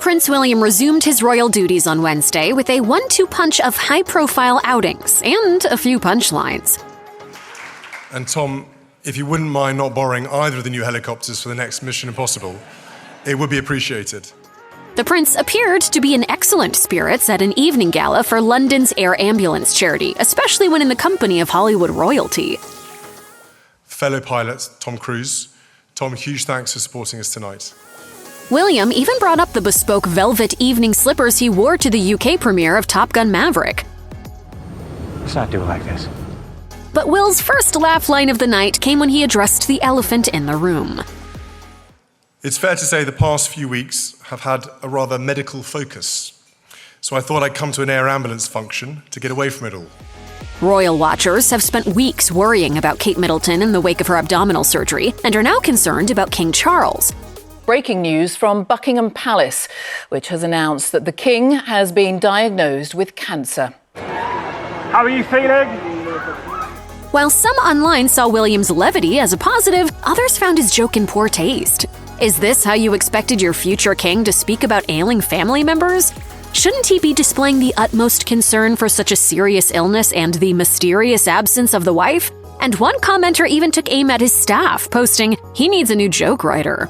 Prince William resumed his royal duties on Wednesday with a 1-2 punch of high-profile outings and a few punchlines. And Tom, if you wouldn't mind not borrowing either of the new helicopters for the next Mission Impossible, it would be appreciated. The prince appeared to be in excellent spirits at an evening gala for London's Air Ambulance charity, especially when in the company of Hollywood royalty. Fellow pilot Tom Cruise, Tom, huge thanks for supporting us tonight. William even brought up the bespoke velvet evening slippers he wore to the UK premiere of Top Gun Maverick. Let's not do it like this. But Will's first laugh line of the night came when he addressed the elephant in the room. It's fair to say the past few weeks have had a rather medical focus. So I thought I'd come to an air ambulance function to get away from it all. Royal watchers have spent weeks worrying about Kate Middleton in the wake of her abdominal surgery and are now concerned about King Charles. Breaking news from Buckingham Palace, which has announced that the King has been diagnosed with cancer. How are you feeling? While some online saw William's levity as a positive, others found his joke in poor taste. Is this how you expected your future king to speak about ailing family members? Shouldn't he be displaying the utmost concern for such a serious illness and the mysterious absence of the wife? And one commenter even took aim at his staff, posting, "He needs a new joke writer."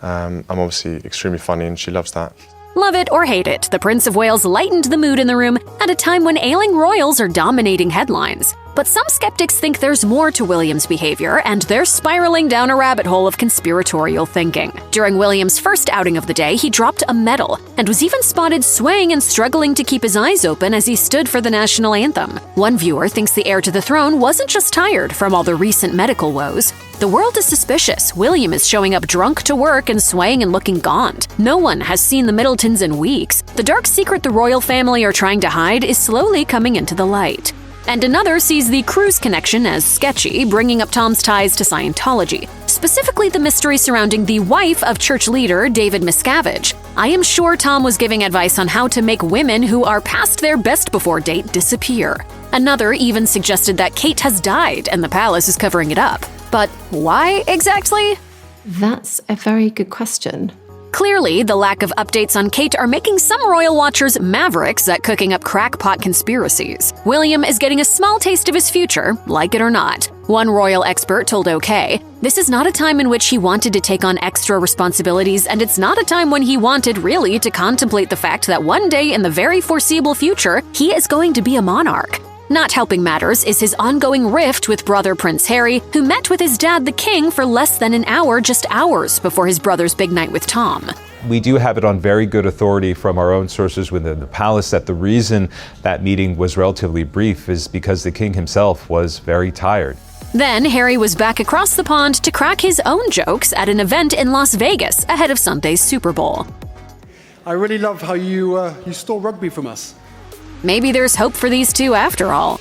I'm obviously extremely funny and she loves that. Love it or hate it, the Prince of Wales lightened the mood in the room at a time when ailing royals are dominating headlines. But some skeptics think there's more to William's behavior, and they're spiraling down a rabbit hole of conspiratorial thinking. During William's first outing of the day, he dropped a medal and was even spotted swaying and struggling to keep his eyes open as he stood for the national anthem. One viewer thinks the heir to the throne wasn't just tired from all the recent medical woes. The world is suspicious. William is showing up drunk to work and swaying and looking gaunt. No one has seen the Middletons in weeks. The dark secret the royal family are trying to hide is slowly coming into the light. And another sees the Cruise connection as sketchy, bringing up Tom's ties to Scientology, specifically the mystery surrounding the wife of church leader David Miscavige. I am sure Tom was giving advice on how to make women who are past their best before date disappear. Another even suggested that Kate has died and the palace is covering it up. But why exactly? That's a very good question. Clearly, the lack of updates on Kate are making some royal watchers mavericks at cooking up crackpot conspiracies. William is getting a small taste of his future, like it or not. One royal expert told OK, "This is not a time in which he wanted to take on extra responsibilities, and it's not a time when he wanted really to contemplate the fact that one day in the very foreseeable future, he is going to be a monarch." Not helping matters is his ongoing rift with brother Prince Harry, who met with his dad, the king, for less than an hour, just hours before his brother's big night with Tom. We do have it on very good authority from our own sources within the palace that the reason that meeting was relatively brief is because the king himself was very tired. Then Harry was back across the pond to crack his own jokes at an event in Las Vegas ahead of Sunday's Super Bowl. I really love how you stole rugby from us. Maybe there's hope for these two after all.